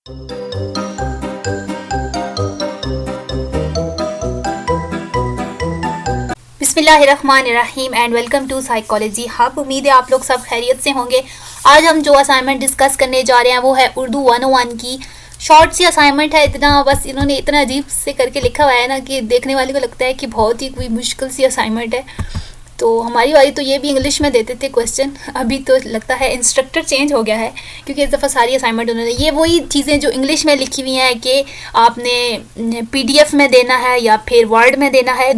बिस्मिल्लाहिर्रहमानिर्रहीम and welcome to psychology hub. उम्मीद है आप लोग सब खैरियत से होंगे। आज हम जो असाइनमेंट डिस्कस करने जा रहे हैं वो है उर्दू 101 की शॉर्ट सी असाइनमेंट है। बस इन्होंने इतना अजीब से करके लिखा हुआ है ना कि देखने वाले को लगता है कि बहुत ही कोई मुश्किल सी असाइनमेंट है। तो हमारी वाली तो ये भी इंग्लिश में देते थे क्वेश्चन, अभी तो लगता है इंस्ट्रक्टर चेंज हो गया है क्योंकि इस दफ़ा सारी असाइनमेंट उन्होंने ये वही चीज़ें जो इंग्लिश में लिखी हुई हैं कि आपने पीडीएफ में देना है या फिर वर्ड में देना है।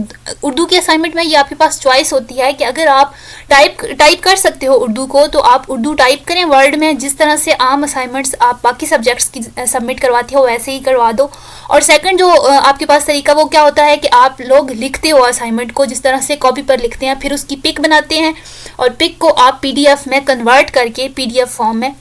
उर्दू की असाइनमेंट में ये आपके पास चॉइस होती है कि अगर आप टाइप कर सकते हो उर्दू को तो आप उर्दू टाइप करें वर्ड में, जिस तरह से आम असाइनमेंट्स आप बाकी सब्जेक्ट्स की सबमिट करवाते हो वैसे ही करवा दो। और सेकंड जो आपके पास तरीका वो क्या होता है कि आप लोग लिखते हो असाइनमेंट को जिस तरह से कॉपी पर लिखते हैं, फिर उसकी पिक बनाते हैं और पिक को आप पीडीएफ में कन्वर्ट करके पीडीएफ फॉर्म में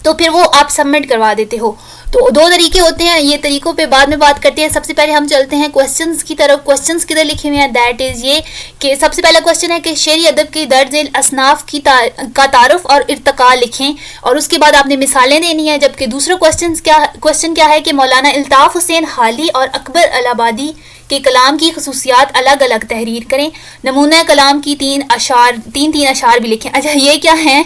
तो फिर वो आप सबमिट करवा देते हो। तो दो तरीके होते हैं, ये तरीकों पे बाद में बात करते हैं। सबसे पहले हम चलते हैं क्वेश्चंस की तरफ। क्वेश्चंस किधर लिखे हुए हैं, दैट इज़ ये कि सबसे पहला क्वेश्चन है कि शेरी अदब के दर्ज असनाफ की का तारुफ और इर्तका लिखें और उसके बाद आपने मिसालें देनी है। जबकि दूसरा क्वेश्चन क्या है कि मौलाना अल्ताफ़ हुसैन हाली और अकबर अलाहाबादी के कलाम की खसूसियात अलग अलग तहरीर करें। नमूना कलाम की तीन अशार भी लिखें। अच्छा, ये क्या है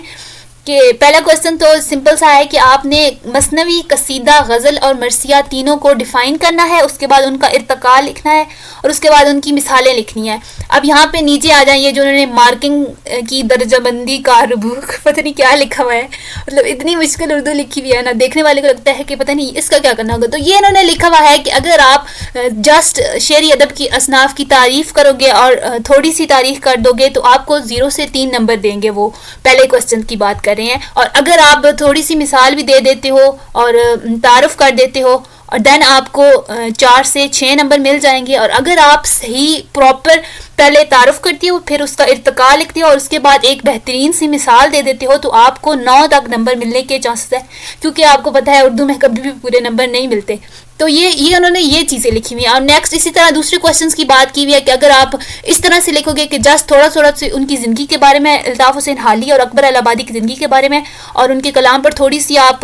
कि पहला क्वेश्चन तो सिंपल सा है कि आपने मसनवी, कसीदा, गज़ल और मरसिया तीनों को डिफ़ाइन करना है, उसके बाद उनका इर्तका लिखना है और उसके बाद उनकी मिसालें लिखनी है। अब यहाँ पे नीचे आ जाए, ये जो उन्होंने मार्किंग की दर्जाबंदी का रुबूक पता नहीं क्या लिखा हुआ है, मतलब इतनी मुश्किल उर्दू लिखी हुई है ना, देखने वाले को लगता है कि पता नहीं इसका क्या करना होगा। तो ये इन्होंने लिखा हुआ है कि अगर आप जस्ट शेरी अदब की असनाफ की तारीफ़ करोगे और थोड़ी सी तारीफ़ कर दोगे तो आपको 0 से 3 नंबर देंगे। वो पहले क्वेश्चन की बात कर रहे हैं। और अगर आप थोड़ी सी मिसाल भी दे देते हो और तारुफ कर देते हो और देन आपको 4 से 6 नंबर मिल जाएंगे। और अगर आप सही प्रॉपर पहले तारुफ करती हो फिर उसका इर्तका लिखते हो और उसके बाद एक बेहतरीन सी मिसाल दे देते हो तो आपको 9 तक नंबर मिलने के चांसेस है, क्योंकि आपको पता है उर्दू में कभी भी पूरे नंबर नहीं मिलते। तो ये उन्होंने ये चीज़ें लिखी हुई हैं। और नेक्स्ट इसी तरह दूसरे क्वेश्चंस की बात की हुई है कि अगर आप इस तरह से लिखोगे कि जस्ट थोड़ा से उनकी ज़िंदगी के बारे में, अल्ताफ़ हुसैन हाली और अकबर अलाहाबादी की ज़िंदगी के बारे में और उनके कलाम पर थोड़ी सी आप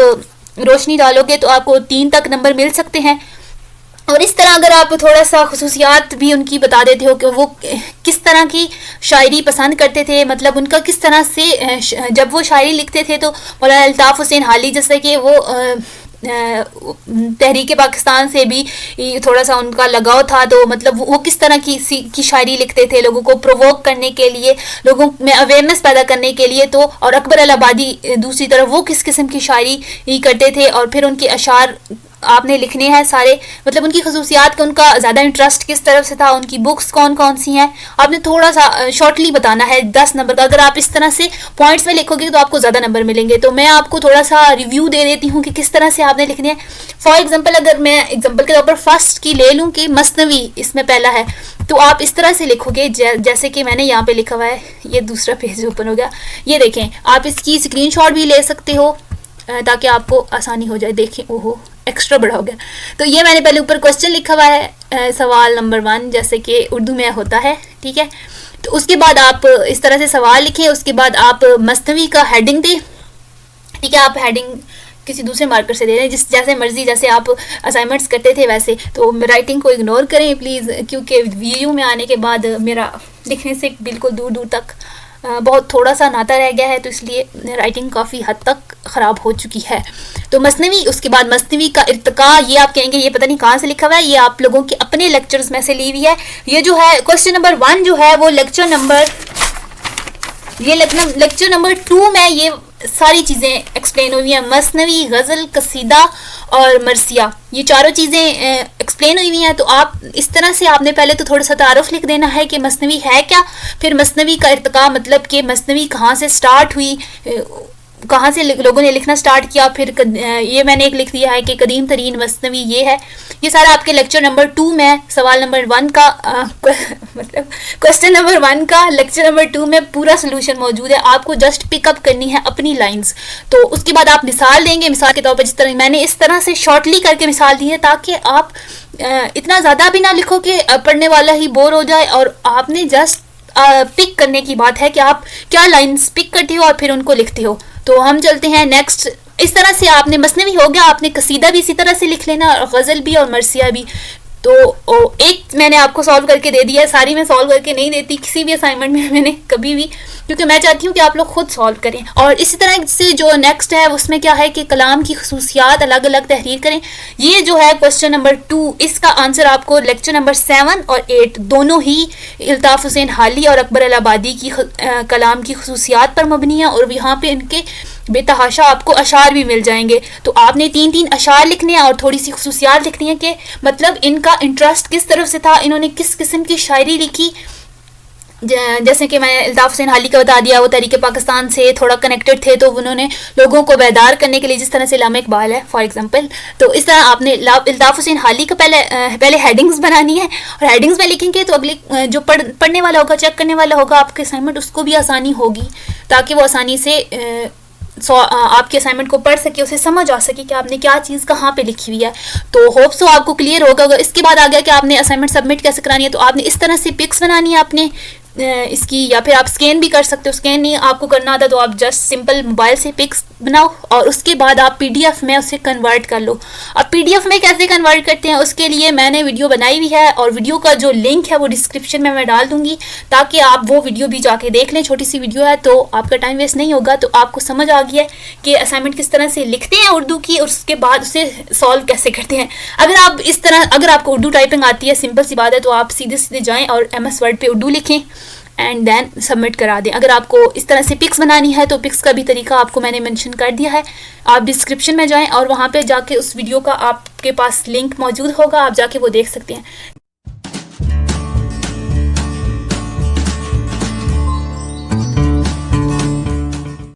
रोशनी डालोगे तो आपको 3 तक नंबर मिल सकते हैं। और इस तरह अगर आप थोड़ा सा खुसूसियात भी उनकी बता देते हो कि वो किस तरह की शायरी पसंद करते थे, मतलब उनका किस तरह से जब वो शायरी लिखते थे तो मौलाना अल्ताफ़ हुसैन हाली जैसे कि वो तहरीक पाकिस्तान से भी थोड़ा सा उनका लगाव था, तो मतलब वो किस तरह की शायरी लिखते थे लोगों को प्रोवोक करने के लिए, लोगों में अवेयरनेस पैदा करने के लिए। तो और अकबर अलाहाबादी दूसरी तरफ वो किस किस्म की शायरी करते थे और फिर उनके अशार आपने लिखने हैं सारे, मतलब उनकी खसूसियात का उनका ज़्यादा इंटरेस्ट किस तरफ से था, उनकी बुक्स कौन कौन सी हैं, आपने थोड़ा सा शॉर्टली बताना है 10 नंबर का। अगर आप इस तरह से पॉइंट्स में लिखोगे तो आपको ज़्यादा नंबर मिलेंगे। तो मैं आपको थोड़ा सा रिव्यू दे देती हूँ कि किस तरह से आपने लिखने हैं। फॉर एग्जाम्पल अगर मैं एग्जाम्पल के तौर पर फर्स्ट की ले लूँ कि मसनवी इसमें पहला है, तो आप इस तरह से लिखोगे जैसे कि मैंने यहाँ पे लिखा हुआ है। ये दूसरा पेज ओपन हो गया, ये देखें, आप इसकी स्क्रीनशॉट भी ले सकते हो ताकि आपको आसानी हो जाए। देखें, ओहो एक्स्ट्रा बड़ा हो गया। तो ये मैंने पहले ऊपर क्वेश्चन लिखा हुआ है, सवाल नंबर 1 जैसे कि उर्दू में होता है, ठीक है। तो उसके बाद आप इस तरह से सवाल लिखें, उसके बाद आप मसनवी का हेडिंग दें, ठीक है। आप हेडिंग किसी दूसरे मार्कर से दे रहे हैं जैसे मर्जी, जैसे आप असाइनमेंट्स करते थे वैसे। तो राइटिंग को इग्नोर करें प्लीज़, क्योंकि वीडियो में आने के बाद मेरा लिखने से बिल्कुल दूर तक बहुत थोड़ा सा नाता रह गया है, तो इसलिए राइटिंग काफ़ी हद तक ख़राब हो चुकी है। तो मसनवी, उसके बाद मसनवी का इर्तका, ये आप कहेंगे ये पता नहीं कहाँ से लिखा हुआ है, ये आप लोगों के अपने लेक्चर्स में से ली हुई है। ये जो है क्वेश्चन नंबर 1 जो है वो लेक्चर नंबर 2 में ये सारी चीज़ें एक्सप्लेन हुई हैं। मसनवी, गज़ल, कसीदा और मरसिया, ये चारों चीज़ें एक्सप्लेन हुई हुई हैं। तो आप इस तरह से आपने पहले तो थोड़ा सा तारुफ लिख देना है कि मसनवी है क्या, फिर मसनवी का इर्तका मतलब कि मसनवी कहाँ से स्टार्ट हुई, कहाँ से लोगों ने लिखना स्टार्ट किया। फिर ये मैंने एक लिख दिया है कि कदीम तरीन मसनवी ये है। ये सारा आपके लेक्चर नंबर 2 में सवाल नंबर 1 का मतलब क्वेश्चन नंबर 1 का लेक्चर नंबर 2 में पूरा सोल्यूशन मौजूद है। आपको जस्ट पिकअप करनी है अपनी लाइंस। तो उसके बाद आप मिसाल देंगे, मिसाल के तौर पर जिस तरह मैंने इस तरह से शॉर्टली करके मिसाल दी है ताकि आप इतना ज़्यादा भी ना लिखो कि पढ़ने वाला ही बोर हो जाए। और आपने जस्ट पिक करने की बात है कि आप क्या लाइंस पिक करते हो और फिर उनको लिखते हो। तो हम चलते हैं नेक्स्ट اس طرح سے آپ نے مثنوی ہو گیا، آپ نے قصیدہ بھی اسی طرح سے لکھ لینا، اور غزل بھی اور مرثیہ بھی. تو ایک میں نے آپ کو سالو کر کے دے دیا ہے، ساری میں سالو کر کے نہیں دیتی کسی بھی اسائنمنٹ میں نے کبھی بھی، کیونکہ میں چاہتی ہوں کہ آپ لوگ خود سالو کریں. اور اسی طرح سے جو نیکسٹ ہے اس میں کیا ہے کہ کلام کی خصوصیات الگ الگ تحریر کریں. یہ جو ہے کوشچن نمبر 2، اس کا آنسر آپ کو لیکچر نمبر 7 اور 8 دونوں ہی الطاف حسین حالی اور اکبر الہآبادی کی کلام کی خصوصیات پر مبنی ہے، اور یہاں پہ ان کے بے تحاشا آپ کو اشعار بھی مل جائیں گے. تو آپ نے 3 اشعار لکھنے ہیں اور تھوڑی سی خصوصیات لکھنی ہے کہ مطلب ان کا انٹرسٹ کس طرف سے تھا، انہوں نے کس قسم کی شاعری لکھی. جیسے کہ میں نے الطاف حسین حالی کا بتا دیا، وہ تحریک پاکستان سے تھوڑا کنیکٹڈ تھے، تو انہوں نے لوگوں کو بیدار کرنے کے لیے، جس طرح سے علامہ اقبال ہے فار ایگزامپل، تو اس طرح آپ نے الطاف حسین حالی کا پہلے ہیڈنگز بنانی ہے، اور ہیڈنگز میں لکھیں گے تو اگلے جو پڑھنے والا ہوگا، چیک کرنے والا ہوگا آپ کے اسائنمنٹ، اس کو بھی آسانی ہوگی، تاکہ وہ آسانی سے آپ کے اسائنمنٹ کو پڑھ سکے، اسے سمجھ آ سکے کہ آپ نے کیا چیز کہاں پہ لکھی ہوئی ہے. تو ہوپ سو آپ کو کلیئر ہوگا. اس کے بعد آ گیا کہ آپ نے اسائنمنٹ سبمٹ کیسے کرانی ہے. تو آپ نے اس طرح سے پکس بنانی ہے آپ نے اس کی، یا پھر آپ اسکین بھی کر سکتے ہو. اسکین نہیں آپ کو کرنا آتا تو آپ جسٹ سمپل موبائل سے پکس بناؤ، اور اس کے بعد آپ PDF میں اسے کنورٹ کر لو. اب PDF میں کیسے کنورٹ کرتے ہیں اس کے لیے میں نے ویڈیو بنائی ہوئی ہے، اور ویڈیو کا جو لنک ہے وہ ڈسکرپشن میں ڈال دوں گی، تاکہ آپ وہ ویڈیو بھی جا کے دیکھ لیں. چھوٹی سی ویڈیو ہے تو آپ کا ٹائم ویسٹ نہیں ہوگا. تو آپ کو سمجھ آ گیا ہے کہ اسائنمنٹ کس طرح سے لکھتے ہیں اردو کی، اور اس کے بعد اسے سالو کیسے کرتے ہیں. اگر آپ کو اردو ٹائپنگ آتی ہے، سمپل سی بات ہے، تو آپ سیدھے جائیں اور MS Word پہ اردو لکھیں اینڈ دین سبمٹ کرا دیں. اگر آپ کو اس طرح سے پکس بنانی ہے تو پکس کا بھی طریقہ آپ کو میں نے مینشن کر دیا ہے. آپ ڈسکرپشن میں جائیں اور وہاں پہ جا کے اس ویڈیو کا آپ کے پاس لنک موجود ہوگا، آپ جا کے وہ دیکھ سکتے ہیں.